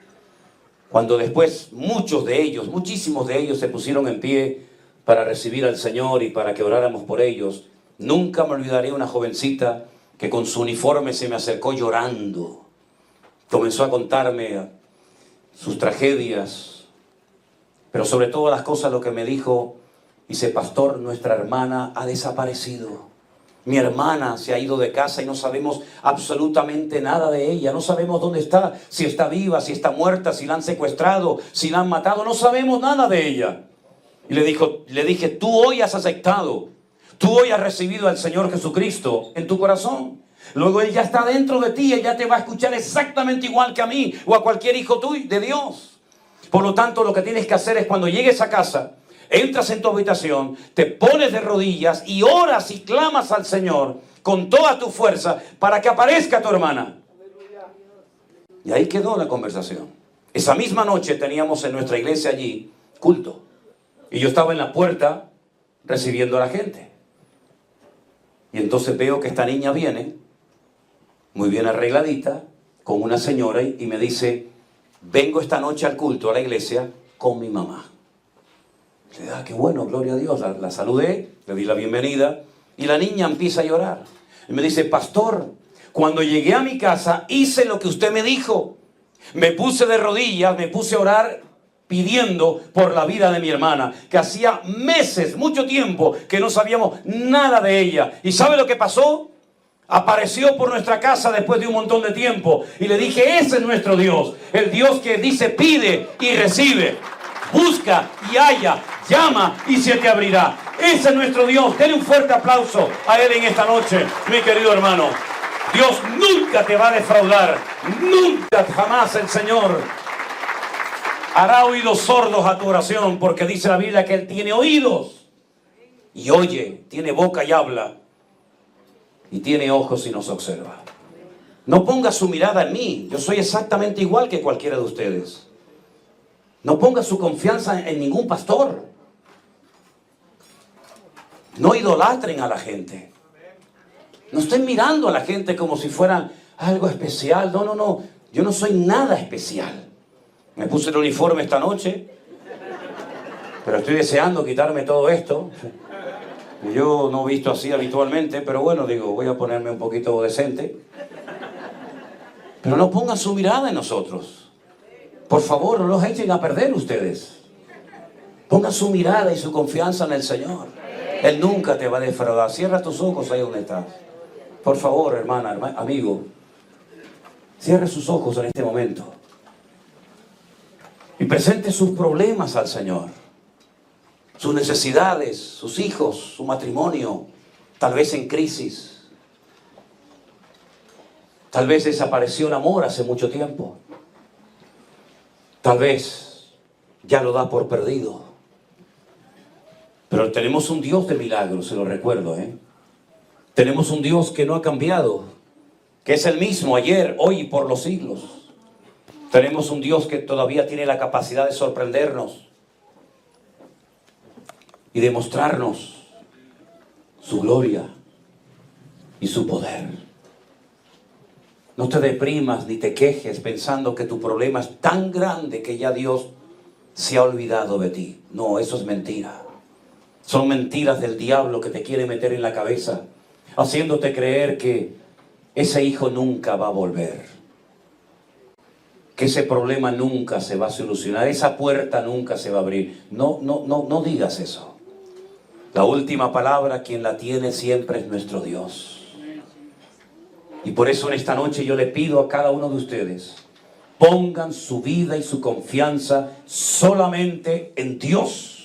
Cuando después muchos de ellos, muchísimos de ellos se pusieron en pie para recibir al Señor y para que oráramos por ellos. Nunca me olvidaré una jovencita que con su uniforme se me acercó llorando. Comenzó a contarme sus tragedias, pero sobre todas las cosas lo que me dijo, dice, pastor, nuestra hermana ha desaparecido. Mi hermana se ha ido de casa y no sabemos absolutamente nada de ella. No sabemos dónde está, si está viva, si está muerta, si la han secuestrado, si la han matado. No sabemos nada de ella. Y le dije, tú hoy has aceptado, tú hoy has recibido al Señor Jesucristo en tu corazón. Luego Él ya está dentro de ti, Él ya te va a escuchar exactamente igual que a mí o a cualquier hijo tuyo de Dios. Por lo tanto, lo que tienes que hacer es cuando llegues a casa, entras en tu habitación, te pones de rodillas y oras y clamas al Señor con toda tu fuerza para que aparezca tu hermana. Y ahí quedó la conversación. Esa misma noche teníamos en nuestra iglesia allí culto. Y yo estaba en la puerta recibiendo a la gente. Y entonces veo que esta niña viene, muy bien arregladita, con una señora y me dice, vengo esta noche al culto, a la iglesia, con mi mamá. Le dije, qué bueno, gloria a Dios. La saludé, le di la bienvenida y la niña empieza a llorar. Y me dice, pastor, cuando llegué a mi casa hice lo que usted me dijo. Me puse de rodillas, me puse a orar pidiendo por la vida de mi hermana, que hacía meses, mucho tiempo, que no sabíamos nada de ella. ¿Y sabe lo que pasó? Apareció por nuestra casa después de un montón de tiempo. Y le dije, ese es nuestro Dios. El Dios que dice, pide y recibe. Busca y halla, llama y se te abrirá. Ese es nuestro Dios. Denle un fuerte aplauso a Él en esta noche, mi querido hermano. Dios nunca te va a defraudar. Nunca, jamás el Señor hará oídos sordos a tu oración, porque dice la Biblia que Él tiene oídos y oye, tiene boca y habla, y tiene ojos y nos observa. No ponga su mirada en mí, yo soy exactamente igual que cualquiera de ustedes. No ponga su confianza en ningún pastor. No idolatren a la gente. No estén mirando a la gente como si fueran algo especial. No, no, no, yo no soy nada especial. Me puse el uniforme esta noche, pero estoy deseando quitarme todo esto. Yo no he visto así habitualmente, pero bueno, digo, voy a ponerme un poquito decente. Pero no pongan su mirada en nosotros. Por favor, no los echen a perder ustedes. Pongan su mirada y su confianza en el Señor. Él nunca te va a defraudar. Cierra tus ojos ahí donde estás. Por favor, hermana, amigo, cierre sus ojos en este momento. Y presente sus problemas al Señor. Sus necesidades, sus hijos, su matrimonio, tal vez en crisis. Tal vez desapareció el amor hace mucho tiempo. Tal vez ya lo da por perdido. Pero tenemos un Dios de milagros, se lo recuerdo, Tenemos un Dios que no ha cambiado, que es el mismo ayer, hoy y por los siglos. Tenemos un Dios que todavía tiene la capacidad de sorprendernos y demostrarnos su gloria y su poder. No te deprimas ni te quejes pensando que tu problema es tan grande que ya Dios se ha olvidado de ti. No, eso es mentira. Son mentiras del diablo que te quiere meter en la cabeza, haciéndote creer que ese hijo nunca va a volver, que ese problema nunca se va a solucionar, esa puerta nunca se va a abrir. No digas eso. La última palabra, quien la tiene siempre es nuestro Dios. Y por eso en esta noche yo le pido a cada uno de ustedes, pongan su vida y su confianza solamente en Dios.